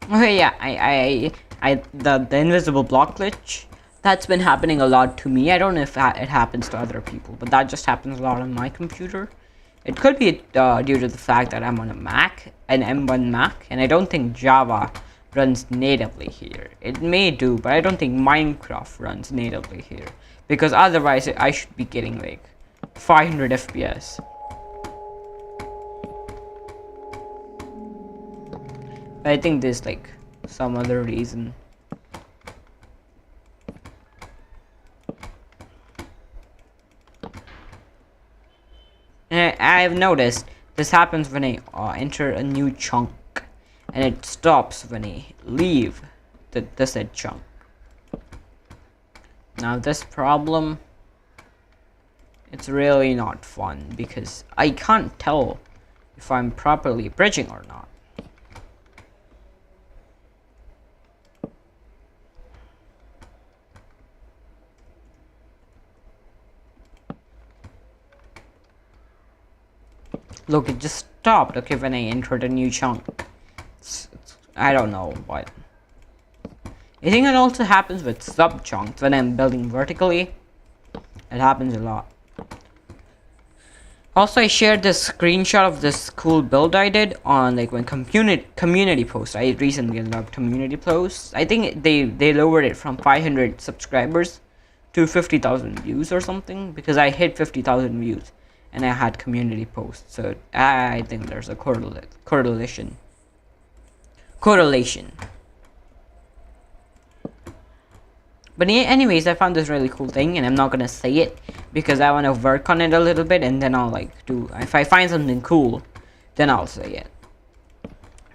Okay, yeah, the invisible block glitch, that's been happening a lot to me. I don't know if it happens to other people, but that just happens a lot on my computer. It could be due to the fact that I'm on a Mac, an M1 Mac, and I don't think Java runs natively here. It may do, but I don't think Minecraft runs natively here, because otherwise I should be getting like 500 FPS. I think there's like some other reason. And I've noticed this happens when I enter a new chunk, and it stops when I leave the said chunk. Now this problem, it's really not fun because I can't tell if I'm properly bridging or not. Look, it just stopped, okay, when I entered a new chunk. I don't know, but I think it also happens with sub chunks when I'm building vertically. It happens a lot. Also, I shared this screenshot of this cool build I did on like when community post. I recently loved community posts. I think they lowered it from 500 subscribers to 50,000 views or something, because I hit 50,000 views and I had community posts. So I think there's a correlation. But anyways, I found this really cool thing, and I'm not gonna say it because I want to work on it a little bit, and then I'll like do. If I find something cool, then I'll say it,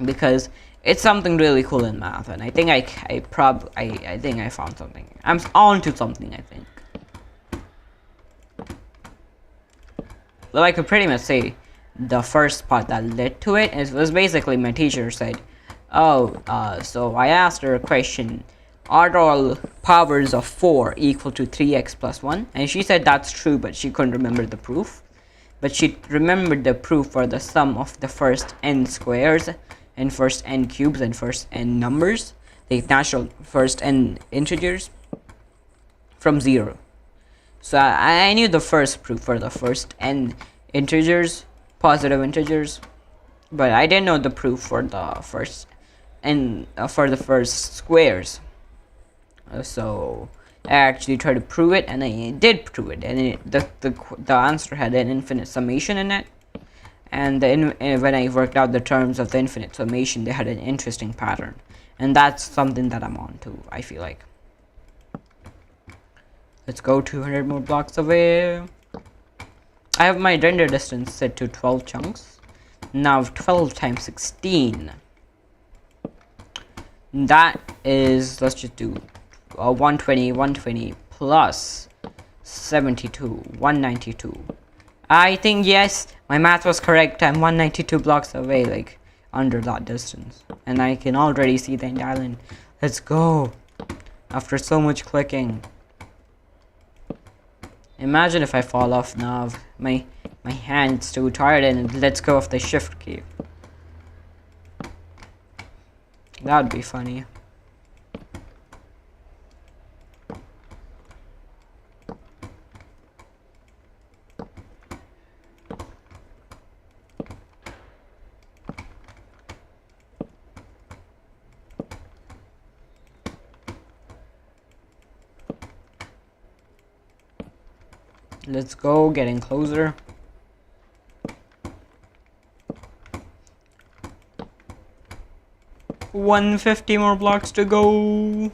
because it's something really cool in math, and I think I think I found something. I'm on to something, I think. Well, I could pretty much say the first part that led to it was basically my teacher said, "Oh, so I asked her a question. Are all powers of 4 equal to 3x plus 1? And she said that's true, but she couldn't remember the proof. But she remembered the proof for the sum of the first n squares and first n cubes and first n numbers, the natural first n integers, from 0. So I knew the first proof for the first n integers, positive integers, but I didn't know the proof for the first n for the first squares. So I actually tried to prove it, and I did prove it, and the answer had an infinite summation in it, and when I worked out the terms of the infinite summation, they had an interesting pattern, and that's something that I'm on to, I feel like. Let's go 200 more blocks away. I have my render distance set to 12 chunks. Now 12 times 16. That is, let's just do 120 plus 72, 192. I think, yes, my math was correct. I'm 192 blocks away, like under that distance, and I can already see the end island. Let's go. After so much clicking, imagine if I fall off now. My hand's too tired and it lets go of the shift key. That'd be funny. Let's go, getting closer. $150 more blocks to go.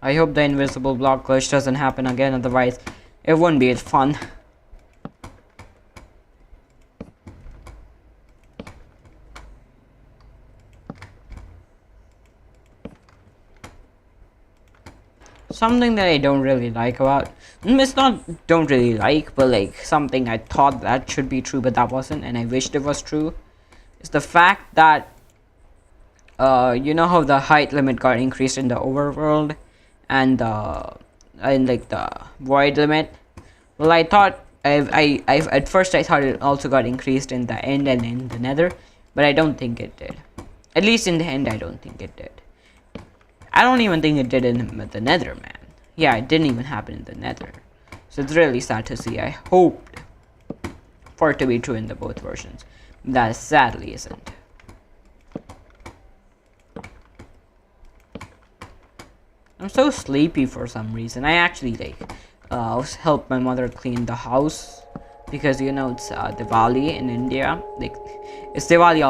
I hope the invisible block glitch doesn't happen again, otherwise it wouldn't be as fun. Something that I don't really like about, it's not don't really like, but like something I thought that should be true but that wasn't, and I wished it was true, is the fact that you know how the height limit got increased in the overworld and like the void limit. Well, I thought I at first I thought it also got increased in the end and in the nether, but I don't think it did. At least in the end, I don't think it did. I don't even think it did in the nether, man. Yeah, it didn't even happen in the nether. So it's really sad to see. I hoped for it to be true in the both versions. That sadly isn't. I'm so sleepy for some reason. I actually helped my mother clean the house because you know it's Diwali in India. Like it's Diwali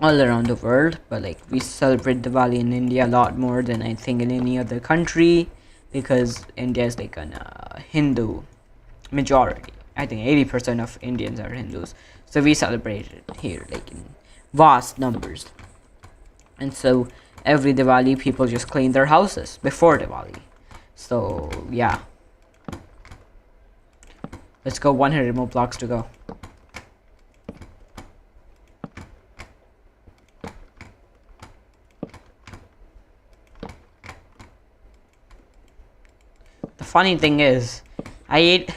all around the world, but like we celebrate Diwali in India a lot more than I think in any other country, because India is like a Hindu majority. I think 80% of Indians are Hindus, so we celebrate it here like in vast numbers. And so every Diwali people just clean their houses before Diwali. So yeah, let's go. 100 more blocks to go. The funny thing is, I ate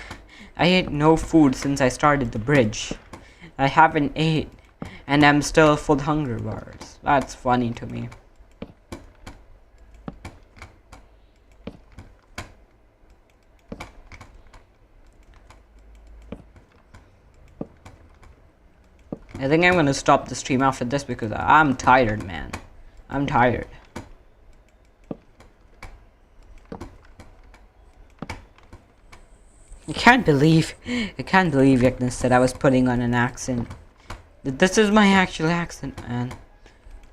I ate no food since I started the bridge. I haven't ate, and I'm still full hunger bars. That's funny to me. I think I'm gonna stop the stream after this because I'm tired, man. I'm tired. I can't believe Ignis said I was putting on an accent. This is my actual accent, man.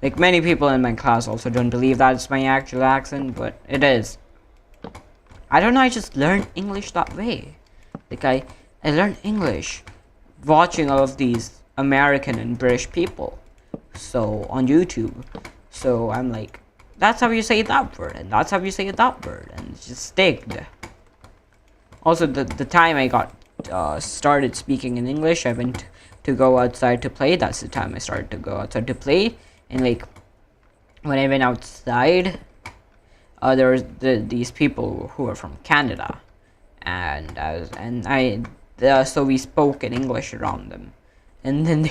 Like, many people in my class also don't believe that it's my actual accent, but it is. I don't know, I just learned English that way. Like, I learned English watching all of these American and British people. So, on YouTube. So, I'm like, that's how you say that word, and that's how you say that word, and it's just sticked. Also, the time I got started speaking in English, I went to go outside to play. That's the time I started to go outside to play. And like, when I went outside, there was these people who are from Canada, and so we spoke in English around them, and then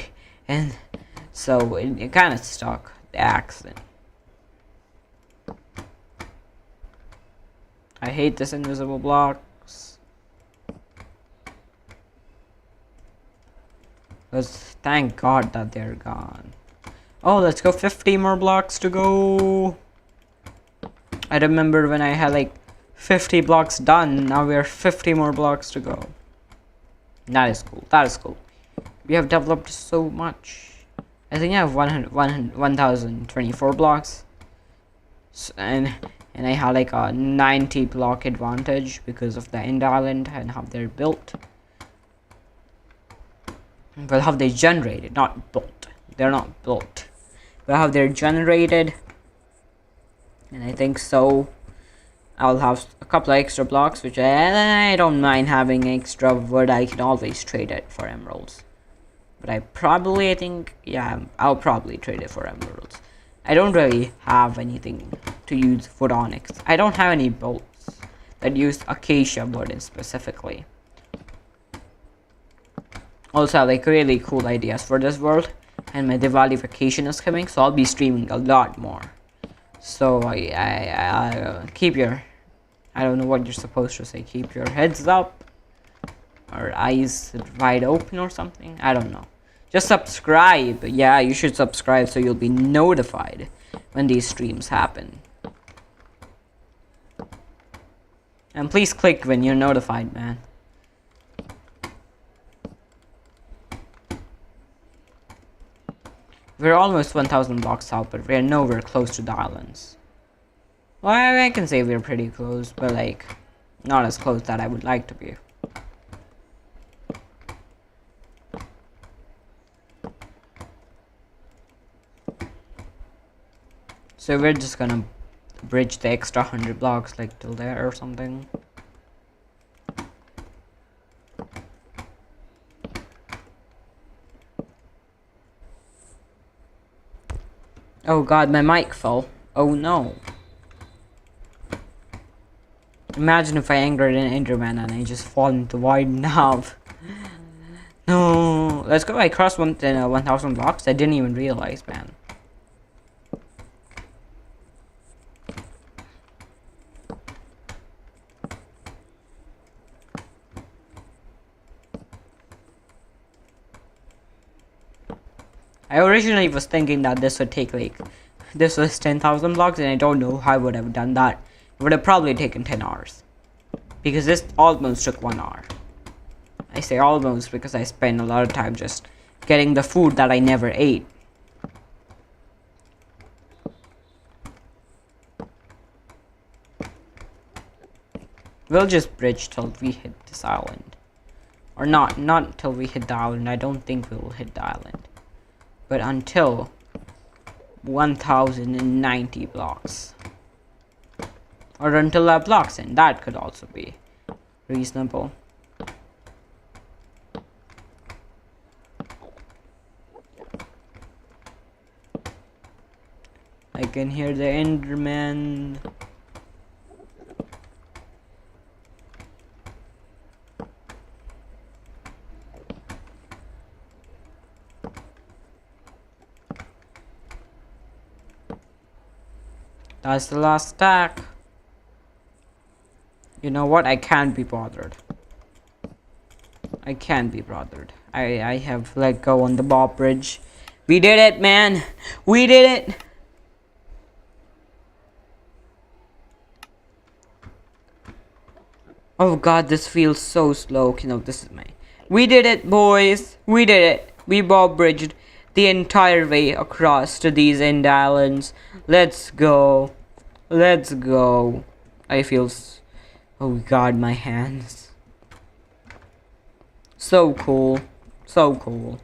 so it kind of stuck, the accent. I hate this invisible block. Thank God that they're gone. Oh, let's go. 50 more blocks to go. I remember when I had like 50 blocks done. Now we are 50 more blocks to go. That is cool. That is cool. We have developed so much. I think I have 1024 blocks. And I had like a 90 block advantage because of the end island and how they're built. Well, how they generated, not built. They're not built. But how they're generated. And I think so. I'll have a couple of extra blocks, which I don't mind having extra, but I can always trade it for emeralds. But I think, yeah, I'll probably trade it for emeralds. I don't really have anything to use wood onyx. I don't have any bolts that use acacia wood specifically. Also, I have like really cool ideas for this world, and my Diwali vacation is coming, so I'll be streaming a lot more. So I keep your, I don't know what you're supposed to say, keep your heads up or eyes wide open or something. I don't know. Just subscribe. Yeah, you should subscribe so you'll be notified when these streams happen. And please click when you're notified, man. We're almost 1000 blocks out, but we're nowhere close to the islands. Well, I can say we're pretty close, but like, not as close that I would like to be. So we're just gonna bridge the extra 100 blocks like till there or something. Oh god, my mic fell. Oh no. Imagine if I angered an Enderman and I just fall into void now. No. Let's go. I crossed 1000 blocks. I didn't even realize, man. I originally was thinking that this would take like, this was 10,000 blocks, and I don't know how I would have done that. It would have probably taken 10 hours. Because this almost took 1 hour. I say almost because I spent a lot of time just getting the food that I never ate. We'll just bridge till we hit this island. Or not till we hit the island. I don't think we will hit the island. But until 1090 blocks. Or until that blocks in. That could also be reasonable. I can hear the Enderman. That's the last stack. You know what? I can't be bothered. I can't be bothered. I have let go on the bob bridge. We did it, man. We did it. Oh god, this feels so slow. Okay, no, this is my... We did it, boys. We did it. We bob bridged the entire way across to these end islands. Let's go. Let's go. I feel... Oh god, my hands. So cool. So cool.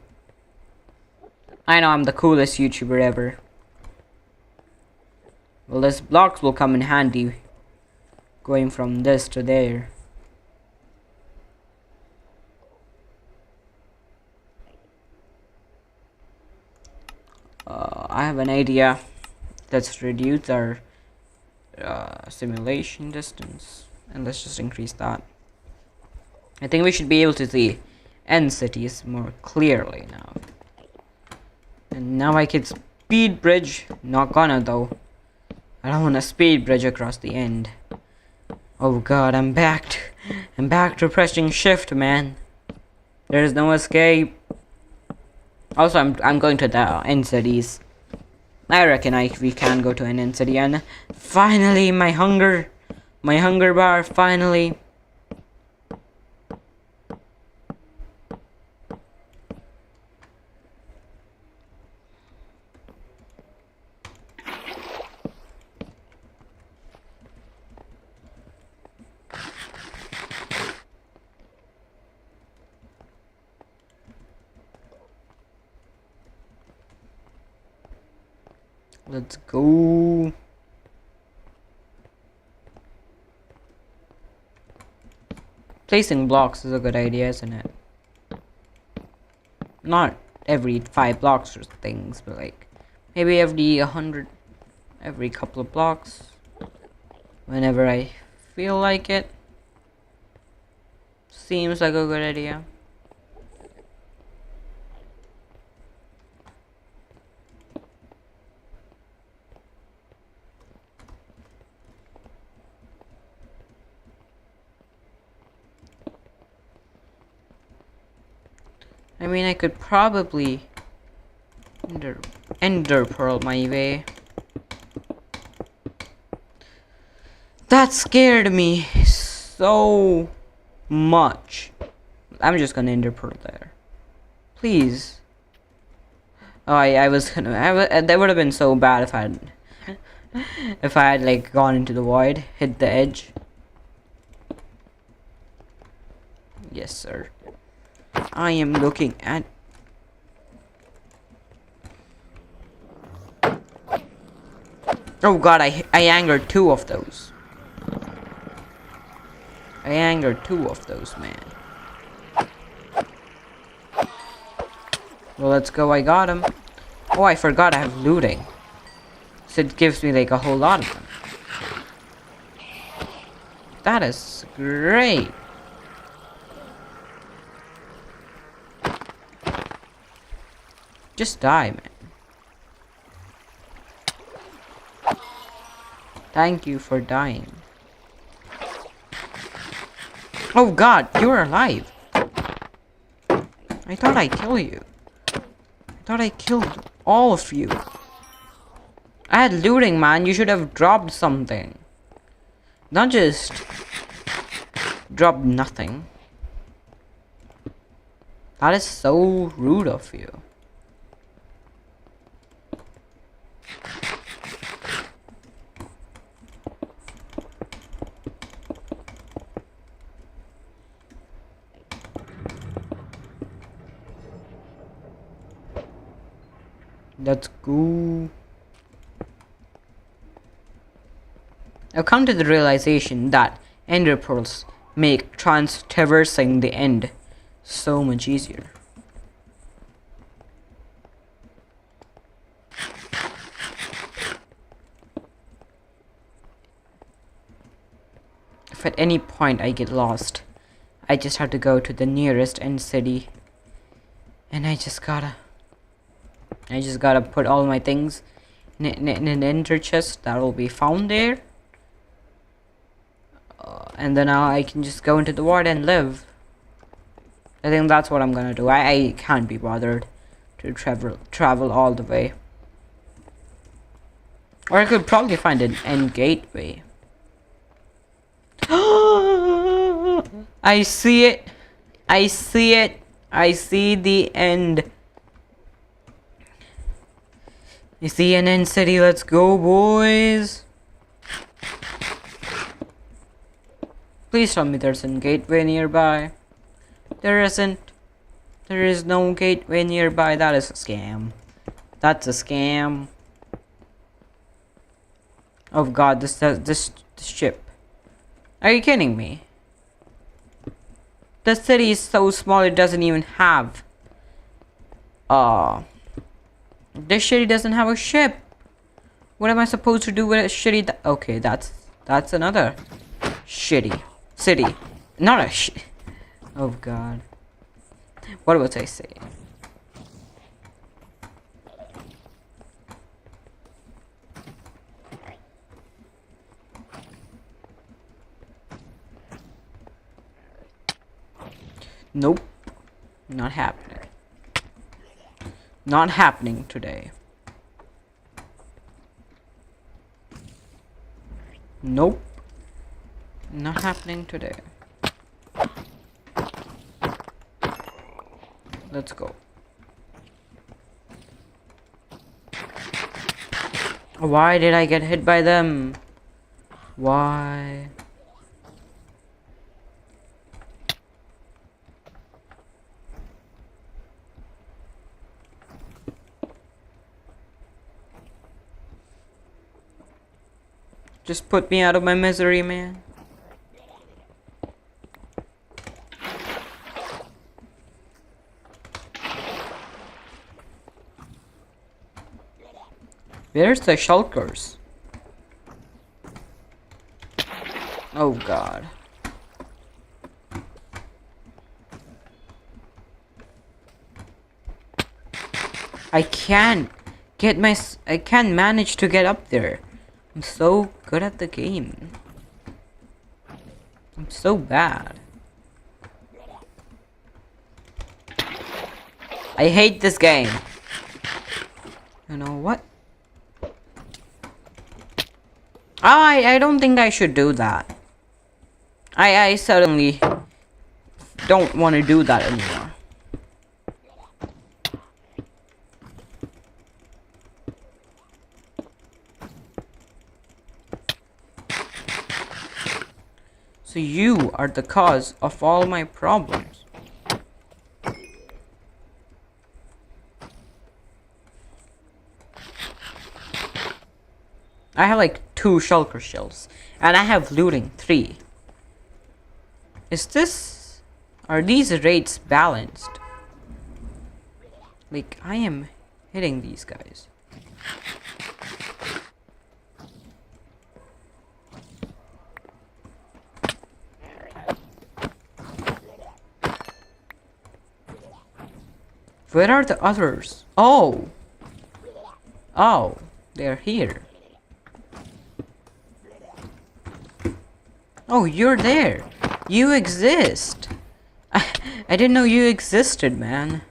I know I'm the coolest YouTuber ever. Well, this blocks will come in handy. Going from this to there. I have an idea. Let's reduce our simulation distance. And let's just increase that. I think we should be able to see end cities more clearly now. And now I can speed bridge. Not gonna though. I don't want to speed bridge across the end. Oh god, I'm back. I'm back to pressing shift, man. There's no escape. Also, I'm going to the end cities. I reckon we can go to an end city, and finally my hunger bar finally. Let's go. Placing blocks is a good idea, isn't it? Not every 5 blocks or things, but like maybe every 100, every couple of blocks, whenever I feel like it. Seems like a good idea. I mean, I could probably ender pearl my way. That scared me so much. I'm just gonna ender pearl there, please. Oh, I was gonna. That would have been so bad if I had like gone into the void, hit the edge. Yes, sir. I am looking at... Oh god, I angered 2 of those. I angered 2 of those, man. Well, let's go, I got him. Oh, I forgot I have looting. So it gives me like a whole lot of them. That is great. Just die, man. Thank you for dying. Oh god, you're alive. I thought I killed you. I thought I killed all of you. I had looting, man. You should have dropped something. Not just drop nothing. That is so rude of you. Let's go. I've come to the realization that ender pearls make traversing the end so much easier. If at any point I get lost, I just have to go to the nearest end city, and I just gotta put all my things an ender chest that will be found there. And then I can just go into the water and live. I think that's what I'm gonna do. I can't be bothered to travel all the way. Or I could probably find an end gateway. I see it. I see it. I see the end. I see an end city. Let's go, boys. Please tell me there's a gateway nearby. There isn't. There is no gateway nearby. That is a scam. That's a scam. Oh god, this ship. Are you kidding me? The city is so small it doesn't even have this city doesn't have a ship. What am I supposed to do with a shitty okay, that's another shitty city. Not a oh god. What was I saying? Nope. Not happening. Not happening today. Nope. Not happening today. Let's go. Why did I get hit by them? Why? Just put me out of my misery, man. Where's the shulkers? Oh god. I can't manage to get up there. I'm so good at the game. I'm so bad. I hate this game. You know what? I don't think I should do that. I suddenly don't want to do that anymore. So you are the cause of all my problems. I have like 2 shulker shells, and I have looting 3. Are these rates balanced? Like, I am hitting these guys. Where are the others? Oh, they're here. Oh, you're there. You exist. I didn't know you existed, man.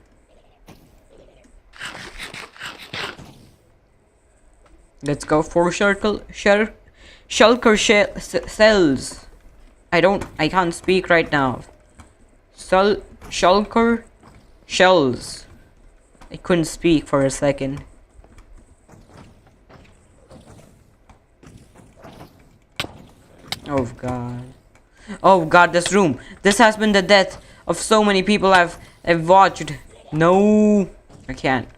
Let's go for shulker cells. I can't speak right now. Shulker shells. I couldn't speak for a second. Oh god. Oh god, this room. This has been the death of so many people I've watched. No, I can't.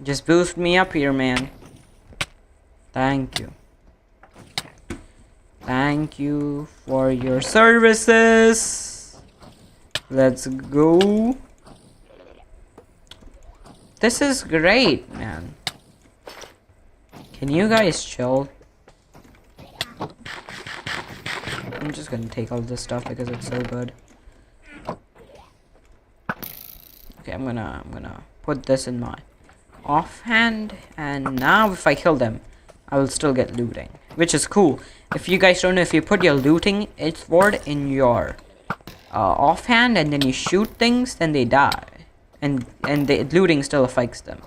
Just boost me up here, man. Thank you. Thank you for your services. Let's go. This is great, man. Can you guys chill? I'm just gonna take all this stuff because it's so good. Okay, I'm gonna put this in my offhand, and now if I kill them, I will still get looting, which is cool. If you guys don't know, if you put your looting sword in your offhand and then you shoot things, then they die, and the looting still affects them.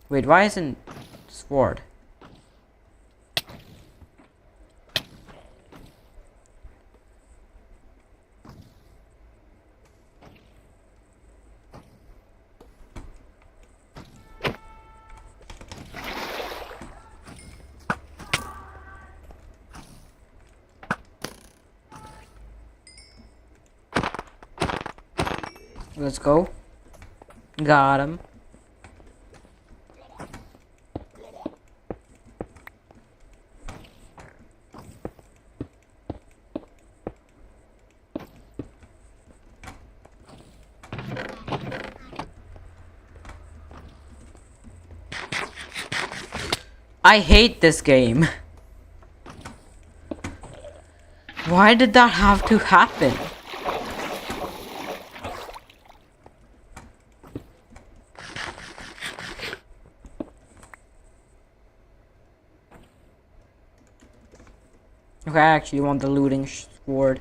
Wait, why isn't sword? Let's go. Got him. I hate this game. Why did that have to happen? Okay, I actually want the looting sword.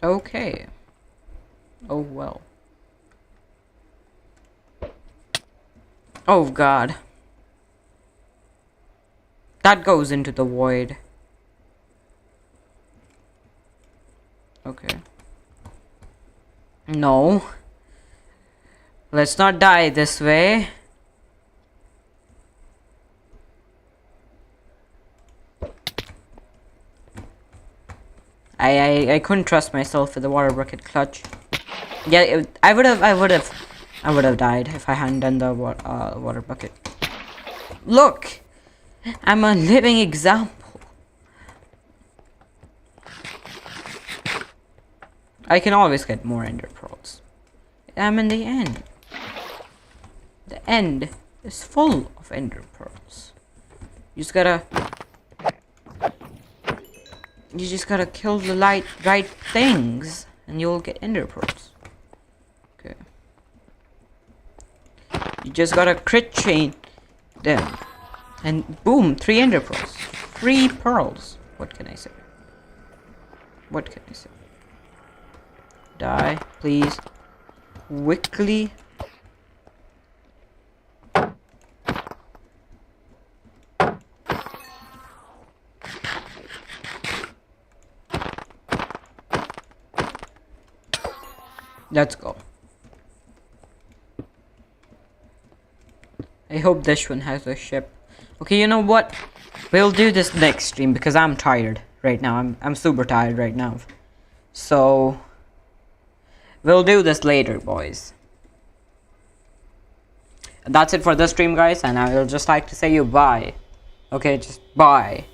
Okay. Oh well. Oh god. That goes into the void. Okay. No. Let's not die this way. I couldn't trust myself with the water bucket clutch. Yeah, I would have died if I hadn't done the water bucket. Look, I'm a living example. I can always get more ender pearls. I'm in the end. The end is full of ender pearls. You just gotta kill the right things, and you'll get ender pearls. Okay. You just gotta crit chain them, and boom, 3 ender pearls, 3 pearls. What can I say? What can I say? Die, please, quickly. Let's go. I hope this one has a ship. Okay, you know what? We'll do this next stream because I'm tired right now. I'm super tired right now. So we'll do this later, boys. And that's it for this stream, guys, and I will just like to say you bye. Okay, just bye.